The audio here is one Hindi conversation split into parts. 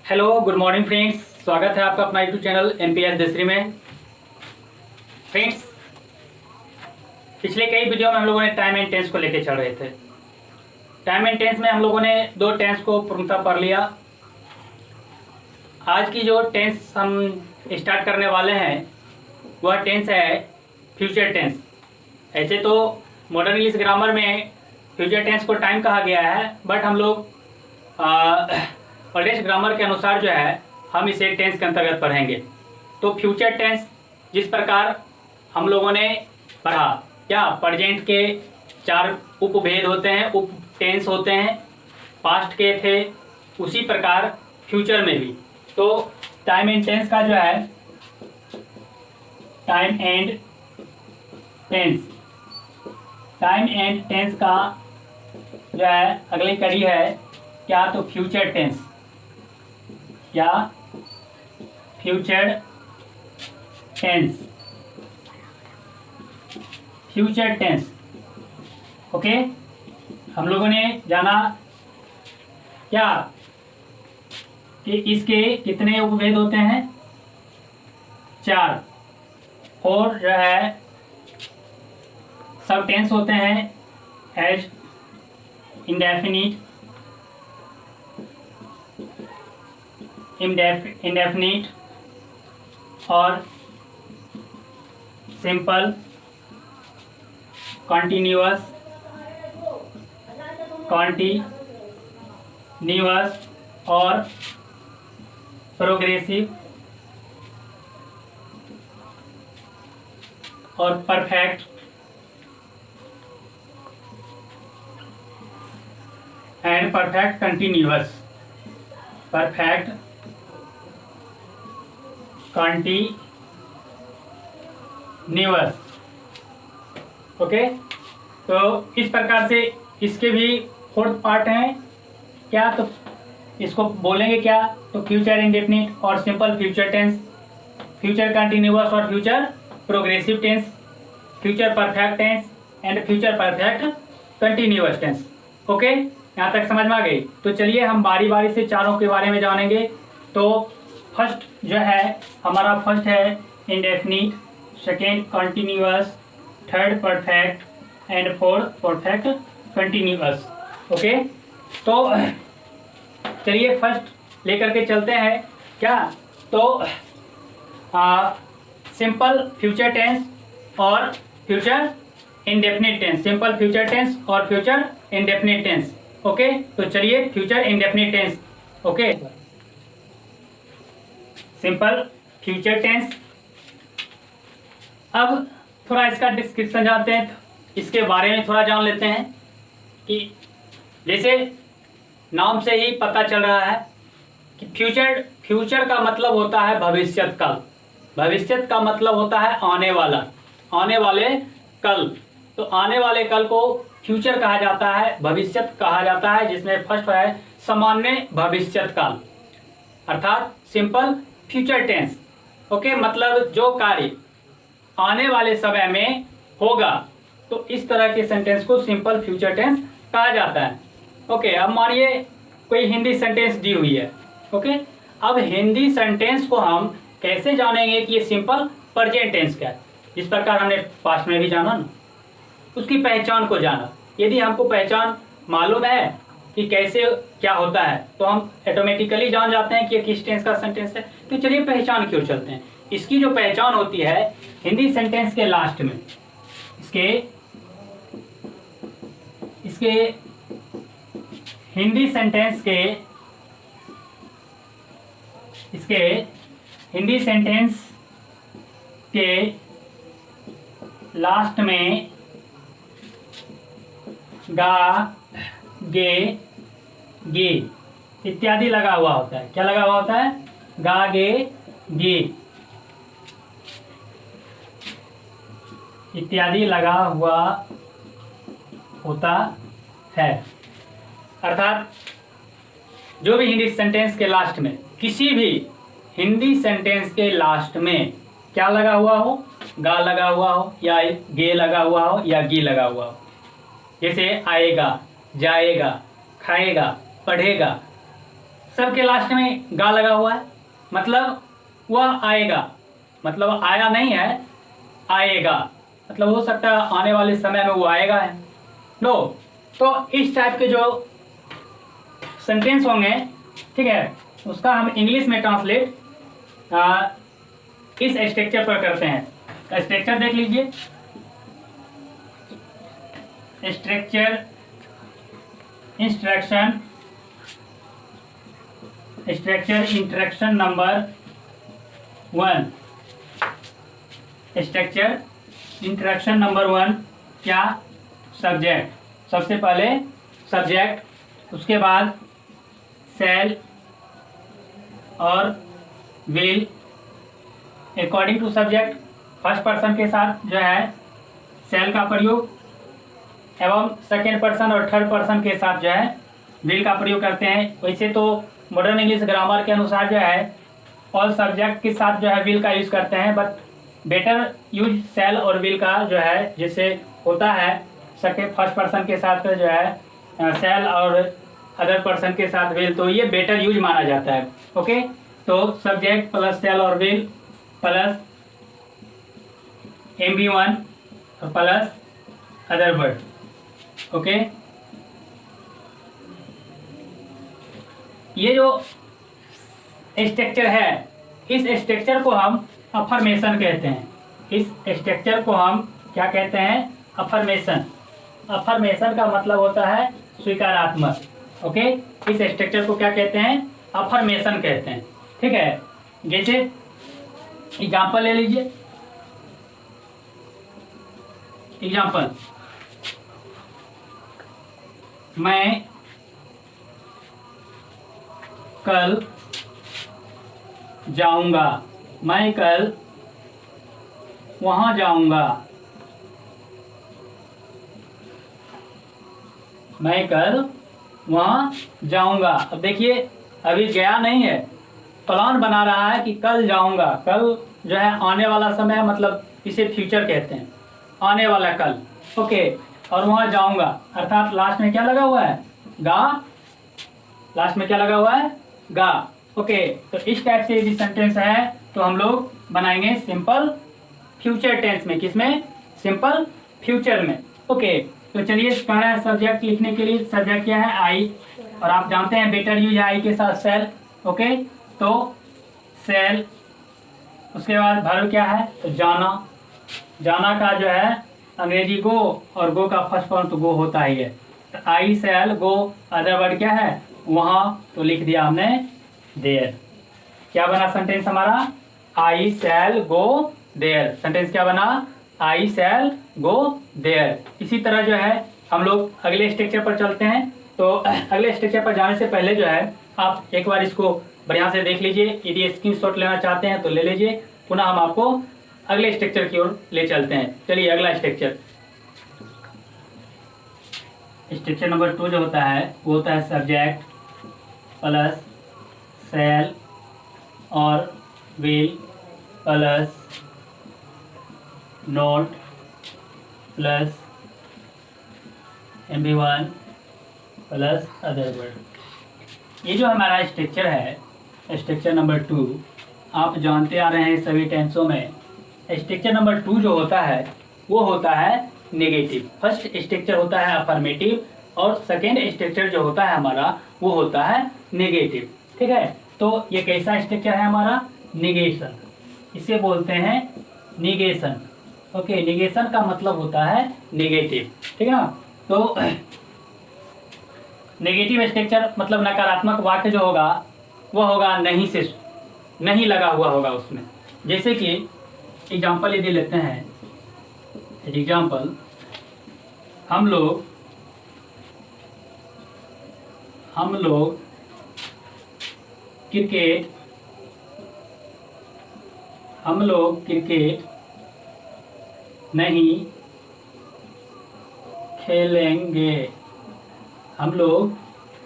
हेलो गुड मॉर्निंग फ्रेंड्स, स्वागत है आपका अपना यूट्यूब चैनल MPS देसरी में। फ्रेंड्स, पिछले कई वीडियो में हम लोगों ने टाइम एंड टेंस को लेकर चल रहे थे। टाइम एंड टेंस में हम लोगों ने दो टेंस को पूर्णतः पढ़ लिया। आज की जो टेंस हम स्टार्ट करने वाले हैं वह टेंस है फ्यूचर टेंस। ऐसे तो मॉडर्न इंग्लिश ग्रामर में फ्यूचर टेंस को टाइम कहा गया है, बट हम लोग प्रदेश ग्रामर के अनुसार जो है हम इसे टेंस के अंतर्गत पढ़ेंगे। तो फ्यूचर टेंस जिस प्रकार हम लोगों ने पढ़ा, क्या प्रेजेंट के 4 उपभेद होते हैं, उप टेंस होते हैं, पास्ट के थे, उसी प्रकार फ्यूचर में भी। तो टाइम एंड टेंस का जो है टाइम एंड टेंस का जो है अगली कड़ी है क्या, तो फ्यूचर टेंस। क्या? Future tense. ओके, हम लोगों ने जाना क्या कि इसके कितने उपभेद होते हैं, 4। और जो है सब टेंस होते हैं एज इंडेफिनिट, और सिंपल, कॉन्टिन्यूअस और प्रोग्रेसिव और perfect and perfect continuous. Okay, तो इस प्रकार से इसके भी 4th पार्ट हैं क्या, तो इसको बोलेंगे क्या, तो फ्यूचर इंडेफिनिट और simple future tense, future continuous और future progressive tense, future perfect tense and future perfect continuous tense. Okay, यहाँ तक समझ में आ गई। तो चलिए हम बारी बारी से चारों के बारे में जानेंगे। तो फर्स्ट जो है हमारा फर्स्ट है indefinite, second continuous, third perfect and fourth perfect continuous. Okay, तो चलिए फर्स्ट लेकर के चलते हैं क्या, तो सिंपल फ्यूचर टेंस और future indefinite tense, simple future tense और फ्यूचर इंडेफिनिट टेंस। ओके, तो चलिए future indefinite tense. Okay, simple future tense. अब थोड़ा इसका डिस्क्रिप्शन जानते हैं, इसके बारे में थोड़ा जान लेते हैं कि जैसे नाम से ही पता चल रहा है कि फ्यूचर का मतलब होता है भविष्यत काल। भविष्यत का मतलब होता है आने वाले कल। तो आने वाले कल को फ्यूचर कहा जाता है, भविष्यत कहा जाता है, जिसमें फर्स्ट है सामान्य भविष्यत काल अर्थात सिंपल फ्यूचर टेंस। ओके, मतलब जो कार्य आने वाले समय में होगा, तो इस तरह के सेंटेंस को सिंपल फ्यूचर टेंस कहा जाता है। ओके, अब मानिए कोई हिंदी सेंटेंस दी हुई है। ओके, अब हिंदी सेंटेंस को हम कैसे जानेंगे कि ये सिंपल प्रेजेंट टेंस क्या है। जिस प्रकार हमने पास्ट में भी जाना ना, उसकी पहचान को जाना। यदि हमको पहचान मालूम है कि कैसे क्या होता है, तो हम ऑटोमेटिकली जान जाते हैं कि ये किस टेंस का सेंटेंस है। तो चलिए पहचान क्यों चलते हैं। इसकी जो पहचान होती है हिंदी सेंटेंस के लास्ट में, इसके हिंदी सेंटेंस के लास्ट में गा, गे, गे इत्यादि लगा हुआ होता है। क्या लगा हुआ होता है? गा, गे, गे इत्यादि लगा हुआ होता है। अर्थात जो भी हिंदी सेंटेंस के लास्ट में, किसी भी हिंदी सेंटेंस के लास्ट में क्या लगा हुआ हो, गा लगा हुआ हो या गे लगा हुआ हो या गी लगा हुआ हो। जैसे आएगा, जाएगा, खाएगा, पढ़ेगा, सबके लास्ट में गा लगा हुआ है, मतलब वह आएगा, मतलब आया नहीं है, आएगा, मतलब हो सकता है आने वाले समय में वो आएगा है। नो, तो इस टाइप के जो सेंटेंस होंगे, ठीक है, उसका हम इंग्लिश में ट्रांसलेट इस स्ट्रक्चर पर करते हैं। स्ट्रक्चर देख लीजिए, structure instruction number 1। Structure instruction number 1 क्या? सब्जेक्ट, सबसे पहले सब्जेक्ट, उसके बाद शैल और will. According to subject first person के साथ जो है शैल का प्रयोग, एवं सेकेंड पर्सन और थर्ड पर्सन के साथ जो है विल का प्रयोग करते हैं। वैसे तो मॉडर्न इंग्लिश ग्रामर के अनुसार जो है ऑल सब्जेक्ट के साथ जो है विल का यूज करते हैं, बट बेटर यूज शैल और विल का जो है, जिससे होता है सेकेंड फर्स्ट पर्सन के साथ जो है शैल और अदर पर्सन के साथ विल, तो ये बेटर यूज माना जाता है। ओके, तो सब्जेक्ट प्लस शैल और will plus MB1 plus other word. Okay, ये जो स्ट्रक्चर है, इस स्ट्रक्चर को हम अफर्मेशन कहते हैं। इस स्ट्रक्चर को हम क्या कहते हैं? अफर्मेशन। अफर्मेशन का मतलब होता है स्वीकारात्मक। ओके, इस स्ट्रक्चर को क्या कहते हैं? अफर्मेशन कहते हैं। ठीक है, जैसे एग्जाम्पल ले लीजिए। एग्जाम्पल, मैं कल जाऊंगा, मैं कल वहां जाऊंगा, मैं कल वहां जाऊंगा। अब देखिए, अभी गया नहीं है, प्लान बना रहा है कि कल जाऊंगा। कल जो है आने वाला समय, मतलब इसे फ्यूचर कहते हैं, आने वाला कल। ओके, और वहां जाऊंगा अर्थात लास्ट में क्या लगा हुआ है? गा। लास्ट में क्या लगा हुआ है? गा। ओके, तो इस टाइप से यदि सेंटेंस है तो हम लोग बनाएंगे सिंपल फ्यूचर टेंस में। किसमें? सिंपल फ्यूचर में। ओके, तो चलिए पहला सब्जेक्ट लिखने के लिए सब्जेक्ट क्या है? आई, और आप जानते हैं बेटर यूज आई के साथ सेल। ओके, तो सेल, उसके बाद वर्ब क्या है? तो जाना। जाना का जो है अंग्रेजी गो, और गो का फर्स्ट फॉर्म तो गो होता ही है। तो आई सेल गो, अदर वर्ड क्या है? वहाँ, तो लिख दिया हमने देयर। क्या बना सेंटेंस हमारा? आई सेल गो देयर। सेंटेंस क्या बना? आई सेल गो देयर। इसी तरह जो है हम लोग अगले स्ट्रक्चर पर चलते हैं। तो अगले स्ट्रक्चर पर जाने से पहले जो है आप एक बार इसको बढ़िया से देख लीजिए। यदि स्क्रीनशॉट लेना चाहते हैं तो ले लीजिए। पुनः हम आपको अगले स्ट्रक्चर की ओर ले चलते हैं। चलिए अगला स्ट्रक्चर, स्ट्रक्चर नंबर 2 जो होता है वो होता है सब्जेक्ट प्लस सेल और will plus note plus MB1 plus other word. ये जो हमारा स्ट्रक्चर है, स्ट्रक्चर नंबर 2, आप जानते आ रहे हैं सभी टेंसों में स्ट्रक्चर नंबर 2 जो होता है वो होता है नेगेटिव। फर्स्ट स्ट्रक्चर होता है अफर्मेटिव, और सेकेंड स्ट्रक्चर जो होता है हमारा वो होता है नेगेटिव। ठीक है, तो ये कैसा स्ट्रक्चर है हमारा? निगेशन, इसे बोलते हैं निगेशन। ओके, निगेशन का मतलब होता है नेगेटिव। ठीक है ना, तो नेगेटिव स्ट्रक्चर मतलब नकारात्मक वाक्य जो होगा वो होगा नहीं से, नहीं लगा हुआ होगा उसमें। जैसे कि एग्जाम्पल यदि लेते हैं, एग्जाम्पल, हम लोग क्रिकेट नहीं खेलेंगे। हम लोग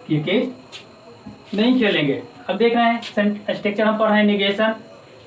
क्रिकेट नहीं खेलेंगे। अब देख रहे हैं स्ट्रक्चर हम पढ़ रहे हैं निगेशन।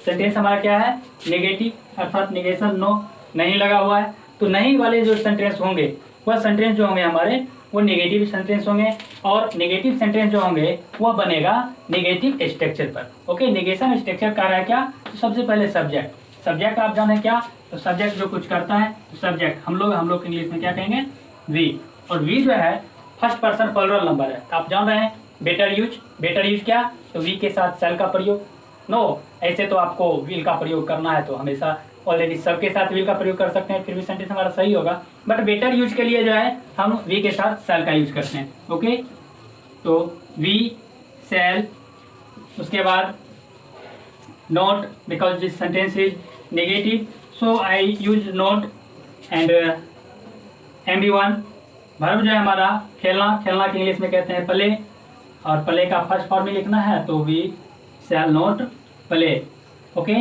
सेंटेंस हमारा क्या है? नेगेटिव, अर्थात निगेशन, नो, नहीं लगा हुआ है। तो नहीं वाले जो सेंटेंस होंगे वह सेंटेंस जो होंगे हमारे वो नेगेटिव सेंटेंस होंगे, और नेगेटिव सेंटेंस जो होंगे वो बनेगा नेगेटिव स्ट्रक्चर पर। ओके, नेगेशन स्ट्रक्चर का रहा है क्या? तो सबसे पहले सब्जेक्ट आप जाने क्या? तो सब्जेक्ट जो कुछ करता है, तो सब्जेक्ट हम लोग इंग्लिश में क्या कहेंगे? वी। और वी जो है फर्स्ट पर्सन प्लुरल नंबर है, आप जान रहे हैं। बेटर यूज क्या? तो वी के साथ सेल का प्रयोग। नो, ऐसे तो आपको विल का प्रयोग करना है तो हमेशा ऑलरेडी सबके साथ विल का प्रयोग कर सकते हैं, फिर भी सेंटेंस हमारा सही होगा। बट बेटर यूज के लिए जो है हम वी के साथ सेल का यूज करते हैं। ओके, तो वी सेल, उसके बाद note, because this sentence is negative so I use note. And MB1 verb जो है हमारा खेलना के इंग्लिश में कहते हैं प्ले, और प्ले का फर्स्ट फॉर्म में लिखना है तो we shall not play. Okay,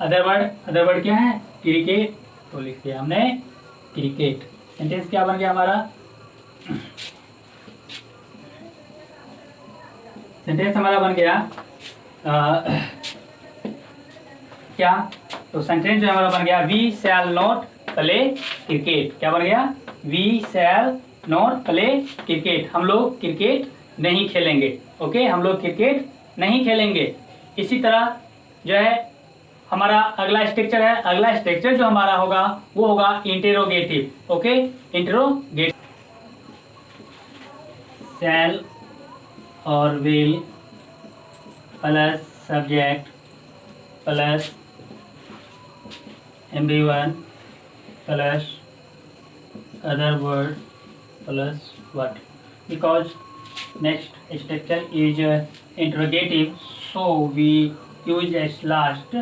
other word क्या है? क्रिकेट, तो लिख दिया हमने क्रिकेट। सेंटेंस क्या बन गया हमारा? सेंटेंस हमारा बन गया क्या? तो सेंटेंस जो हमारा बन गया we shall not play cricket. क्या बन गया? We shall not play cricket, हम लोग क्रिकेट नहीं खेलेंगे। ओके, हम लोग क्रिकेट नहीं खेलेंगे। इसी तरह जो है हमारा अगला स्ट्रक्चर है, अगला स्ट्रक्चर जो हमारा होगा वो होगा इंटेरोगेटिव। ओके, इंटेरोगेटिव, शैल और will plus subject plus MB1 plus other word plus what, because next structure is interrogative, so we use as last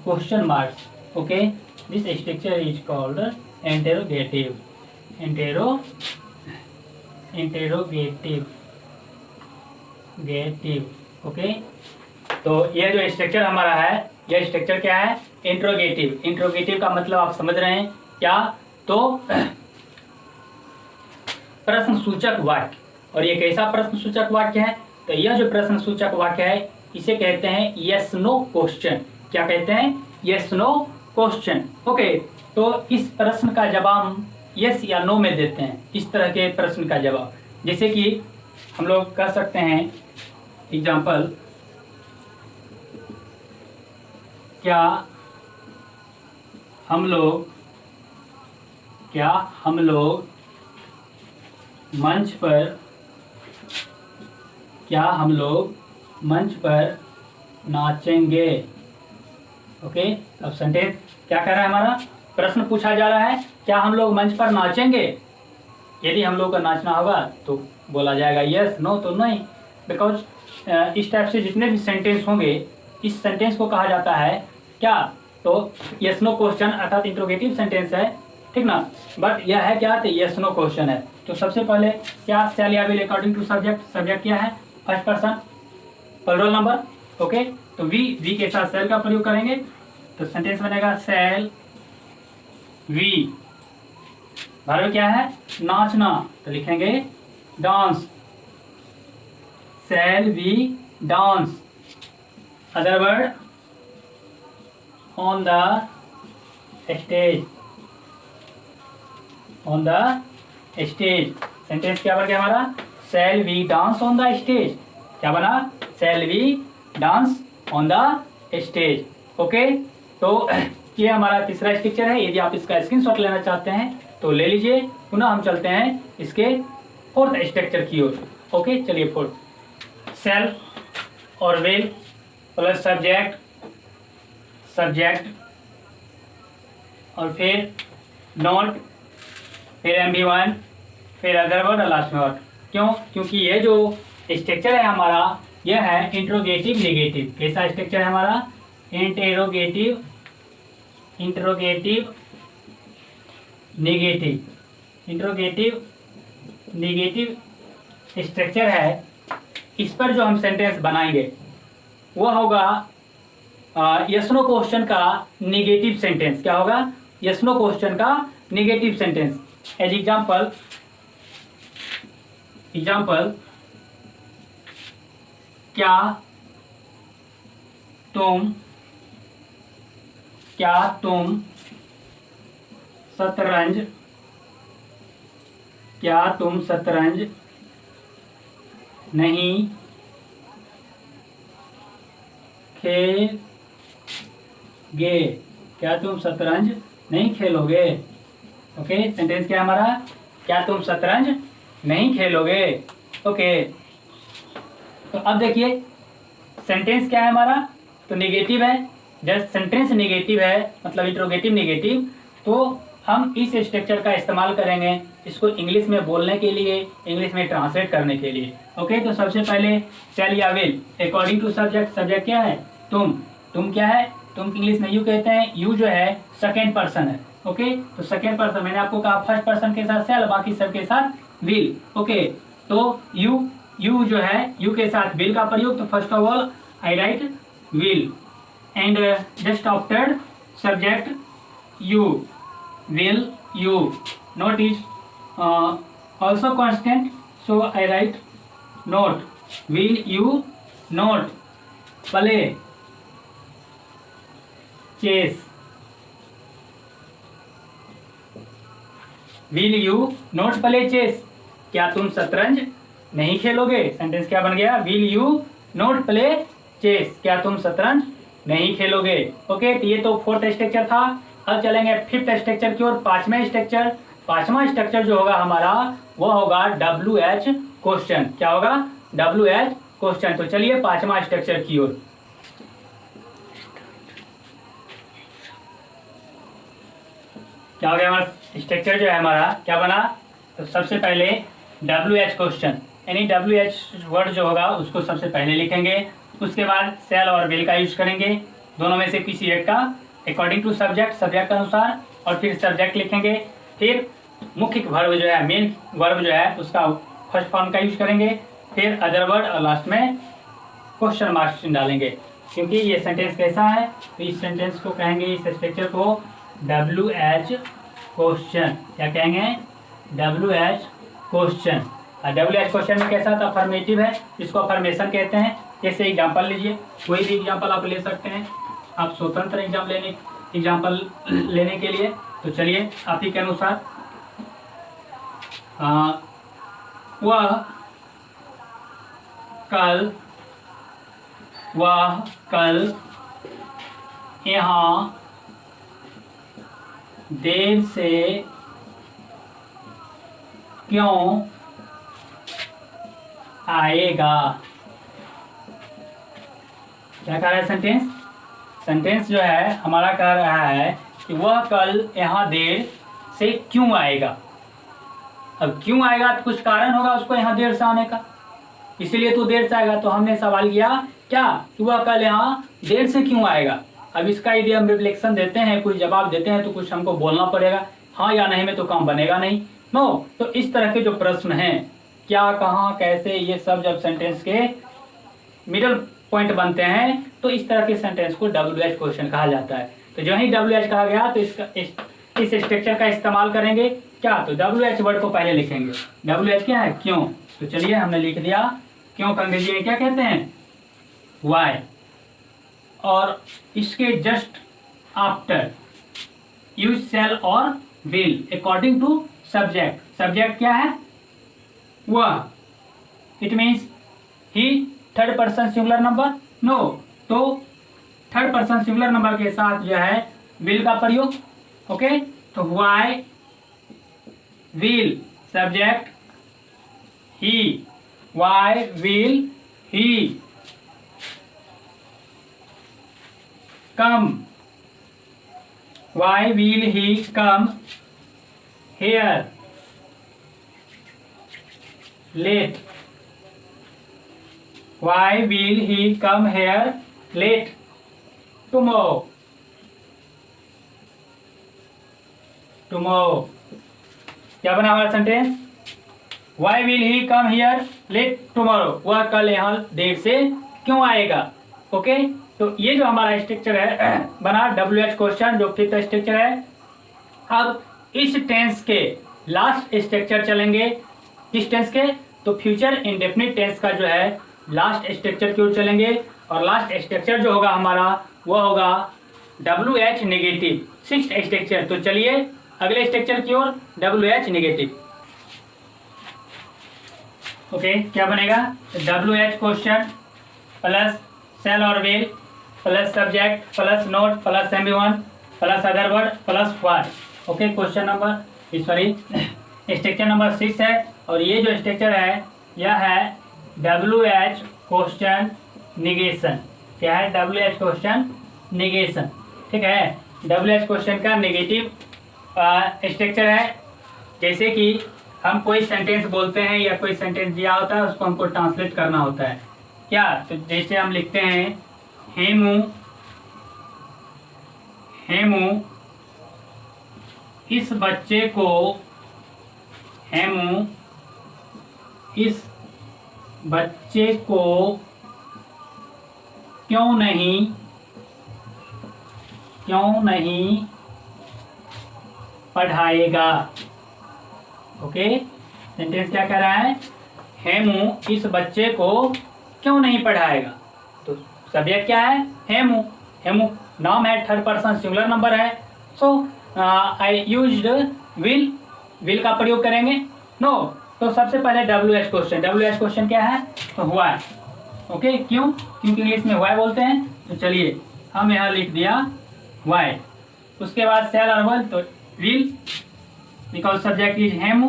question marks. Okay, this structure is called interrogative. Okay, तो यह जो स्ट्रक्चर हमारा है, यह स्ट्रक्चर क्या है? इंट्रोगेटिव का मतलब आप समझ रहे हैं क्या? तो प्रश्न सूचक वाक्य। और ये कैसा प्रश्न सूचक वाक्य है? तो यह जो प्रश्न सूचक वाक्य है इसे कहते हैं यस नो क्वेश्चन। क्या कहते हैं? Yes no question. ओके, तो इस प्रश्न का जवाब यस या नो में देते हैं, इस तरह के प्रश्न का जवाब। जैसे कि हम लोग कर सकते हैं एग्जाम्पल, क्या हम लोग मंच पर नाचेंगे। ओके, अब सेंटेंस क्या कह रहा है हमारा? प्रश्न पूछा जा रहा है, क्या हम लोग मंच पर नाचेंगे? यदि हम लोग को नाचना होगा तो बोला जाएगा यस, नो तो नहीं। बिकॉज इस टाइप से जितने भी सेंटेंस होंगे, इस सेंटेंस को कहा जाता है क्या? तो यस नो क्वेश्चन, अर्थात इंट्रोगेटिव सेंटेंस है, ठीक ना। बट यह है क्या? तो यस नो क्वेश्चन है। तो सबसे पहले क्या? शैल या विल अकॉर्डिंग टू सब्जेक्ट क्या है? First person plural number. Okay, तो वी के साथ शैल का प्रयोग करेंगे तो सेंटेंस बनेगा शैल वी। वर्ब क्या है? नाचना, तो लिखेंगे dance, shall we dance. Other word on the stage, sentence क्या बन गया हमारा? Shall we dance on the stage. क्या बना? Shall we dance on the stage. Okay, तो ये हमारा तीसरा स्ट्रक्चर है। यदि आप इसका स्क्रीनशॉट लेना चाहते हैं तो ले लीजिए। पुनः हम चलते हैं इसके फोर्थ स्ट्रक्चर की ओर। ओके, चलिए फोर्थ, शैल और विल प्लस सब्जेक्ट और फिर नॉट, फिर MB1, फिर अदर वर्ड और लास्ट वर्ड। क्यों? क्योंकि ये जो स्ट्रक्चर है हमारा, यह है इंट्रोगेटिव नेगेटिव। कैसा स्ट्रक्चर है हमारा? इंट्रोगेटिव नेगेटिव स्ट्रक्चर है। इस पर जो हम सेंटेंस बनाएंगे वह होगा यस नो क्वेश्चन का नेगेटिव सेंटेंस। क्या होगा? यस नो क्वेश्चन का नेगेटिव सेंटेंस। एज एग्जाम्पल, क्या शतरंज क्या तुम शतरंज नहीं खेलोगे? क्या तुम शतरंज नहीं खेलोगे? ओके, सेंटेंस क्या है हमारा? क्या तुम शतरंज नहीं खेलोगे? ओके, तो अब देखिए सेंटेंस क्या है हमारा, तो नेगेटिव है। जब सेंटेंस नेगेटिव है मतलब इंट्रोगेटिव नेगेटिव, तो हम इस स्ट्रक्चर का इस्तेमाल करेंगे इसको इंग्लिश में बोलने के लिए, इंग्लिश में ट्रांसलेट करने के लिए। ओके, तो सबसे पहले शैल या will according to subject. Subject क्या है? तुम क्या है? तुम इंग्लिश में यू कहते हैं। यू जो है सेकेंड पर्सन है। ओके, तो सेकेंड पर्सन, मैंने आपको कहा फर्स्ट पर्सन के साथ शैल, बाकी सब के साथ विल। ओके, तो यू जो है, यू के साथ विल का प्रयोग, तो first of all I right will and just after subject you, will you, note is also constant, so I write not. Will you not play chess? Will you not play chess? क्या तुम शतरंज नहीं खेलोगे? सेंटेंस क्या बन गया? Will you not play chess? क्या तुम शतरंज नहीं खेलोगे? ओके, तो ये तो फोर्थ स्ट्रक्चर था। अब चलेंगे फिफ्थ स्ट्रक्चर की ओर, पांचवें स्ट्रक्चर। पांचवा स्ट्रक्चर जो होगा हमारा वो होगा WH क्वेश्चन। क्या होगा? WH question. तो चलिए पांचवा स्ट्रक्चर की ओर। क्या हो गया हमारा स्ट्रक्चर जो है हमारा, क्या बना? तो सबसे पहले WH क्वेश्चन, यानी WH वर्ड जो होगा उसको सबसे पहले लिखेंगे। उसके बाद शैल और विल का यूज करेंगे, दोनों में से किसी एक का, अकॉर्डिंग टू सब्जेक्ट, सब्जेक्ट के अनुसार, और फिर सब्जेक्ट लिखेंगे। फिर मुख्य वर्ब जो है, मेन वर्ब जो है उसका फर्स्ट फॉर्म का यूज करेंगे। फिर अदर वर्ड और लास्ट में क्वेश्चन मार्क्स डालेंगे। क्योंकि ये सेंटेंस कैसा है, तो इस सेंटेंस को कहेंगे, इस स्ट्रक्चर को WH क्वेश्चन। क्या कहेंगे? WH question. WH क्वेश्चन में कैसा था? अफर्मेटिव है, इसको अफर्मेशन कहते हैं। जैसे एग्जाम्पल लीजिए, कोई भी एग्जाम्पल आप ले सकते हैं, आप स्वतंत्र एग्जाम्पल लेने के लिए। तो चलिए आप ही के अनुसार, वह कल यहाँ देर से क्यों आएगा? क्या कह रहा है सेंटेंस? सेंटेंस जो है हमारा कह रहा है कि वह कल यहाँ देर से क्यों आएगा। अब क्यों आएगा तो कुछ कारण होगा उसको यहाँ देर से आने का, इसीलिए तो देर से आएगा। तो हमने सवाल किया क्या कि वह कल यहाँ देर से क्यों आएगा। अब इसका यदि हम रिफ्लेक्शन देते हैं, कोई जवाब देते हैं, तो कुछ हमको बोलना पड़ेगा, हाँ या नहीं में तो काम बनेगा नहीं। नो, तो इस तरह के जो प्रश्न हैं, क्या, कहाँ, कैसे, ये सब जब सेंटेंस के मिडल पॉइंट बनते हैं तो इस तरह के सेंटेंस को WH क्वेश्चन कहा जाता है। तो जो ही WH कहा गया तो इसका इस स्ट्रक्चर का इस्तेमाल करेंगे। क्या? तो WH वर्ड को पहले लिखेंगे। WH क्या है? क्यों। तो चलिए हमने लिख दिया क्यों, अंग्रेजी में क्या कहते हैं? वाई। और इसके जस्ट आफ्टर यूज शैल और will according to subject. Subject क्या है? वह। It means he, third person singular number. No, तो थर्ड पर्सन सिंगुलर नंबर के साथ जो है विल का प्रयोग। ओके, तो why will, subject he, why will he come, why will he come here late, why will he come here late tomorrow, tomorrow. क्या बना हमारा sentence? Why will he come here late tomorrow, वह कल यहाँ देर से क्यों आएगा। ओके, तो ये जो हमारा स्ट्रक्चर है बना WH क्वेश्चन, जो फिफ्थ स्ट्रक्चर है। अब इस टेंस के लास्ट स्ट्रक्चर चलेंगे। किस टेंस के? तो फ्यूचर इंडेफिनिट टेंस का जो है लास्ट स्ट्रक्चर की ओर चलेंगे। और लास्ट स्ट्रक्चर जो होगा हमारा वो होगा WH नेगेटिव, सिक्स्थ स्ट्रक्चर। तो चलिए अगले स्ट्रक्चर की ओर, WH नेगेटिव। ओके, क्या बनेगा? WH क्वेश्चन प्लस सेल और will plus subject plus note plus MB1 plus other word plus what. Okay, question number sorry structure number 6 है। और ये जो स्ट्रक्चर है यह है WH क्वेश्चन निगेशन। क्या है? WH question negation. ठीक है, WH क्वेश्चन का नेगेटिव स्ट्रक्चर है। जैसे कि हम कोई सेंटेंस बोलते हैं या कोई सेंटेंस दिया होता है, उसको हमको ट्रांसलेट करना होता है। क्या? तो जैसे हम लिखते हैं हेमू हेमू इस बच्चे को हेमू इस बच्चे को क्यों नहीं पढ़ाएगा। ओके, सेंटेंस क्या कह रहा है? हेमू इस बच्चे को क्यों नहीं पढ़ाएगा। तो सब्जेक्ट क्या है? हेमू। हेमू नाम है, थर्ड पर्सन सिंगुलर नंबर है। सो आई यूज्ड विल का प्रयोग करेंगे। नो, तो सबसे पहले WH क्वेश्चन। WH क्वेश्चन क्या है? तो हुआ है। ओके, क्यों? क्योंकि इंग्लिश में वाई बोलते हैं। तो चलिए हम यहाँ लिख दिया वाई। उसके बाद सेल और वर्ब, तो will because subject is Hemu.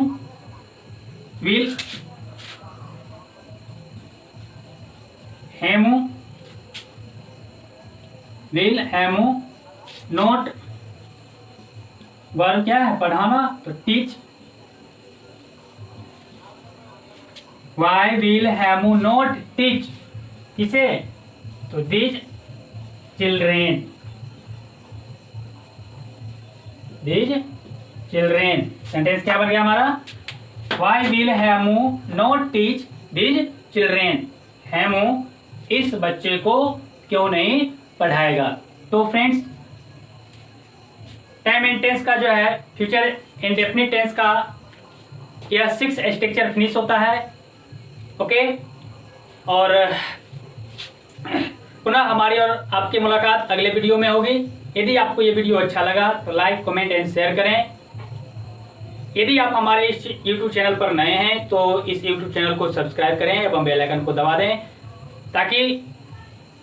Will Hemu will Hemu. Not verb क्या है? पढ़ाना, तो teach. Why will Hemu not teach किसे? तो these children. These children. Sentence क्या बन गया हमारा? Why will Hemu not teach these children. Hemu इस बच्चे को क्यों नहीं पढ़ाएगा। तो फ्रेंड्स, टाइम एंड टेंस का जो है फ्यूचर इंडेफिनिट टेंस का यह 6 स्ट्रक्चर फिनिश होता है। ओके, और पुनः हमारी और आपकी मुलाकात अगले वीडियो में होगी। यदि आपको ये वीडियो अच्छा लगा तो लाइक, कमेंट एंड शेयर करें। यदि आप हमारे इस YouTube चैनल पर नए हैं तो इस YouTube चैनल को सब्सक्राइब करें एवं बेल आइकन को दबा दें, ताकि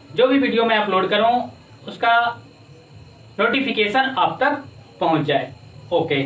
जो भी वीडियो मैं अपलोड करूं उसका नोटिफिकेशन आप तक पहुंच जाए। ओके।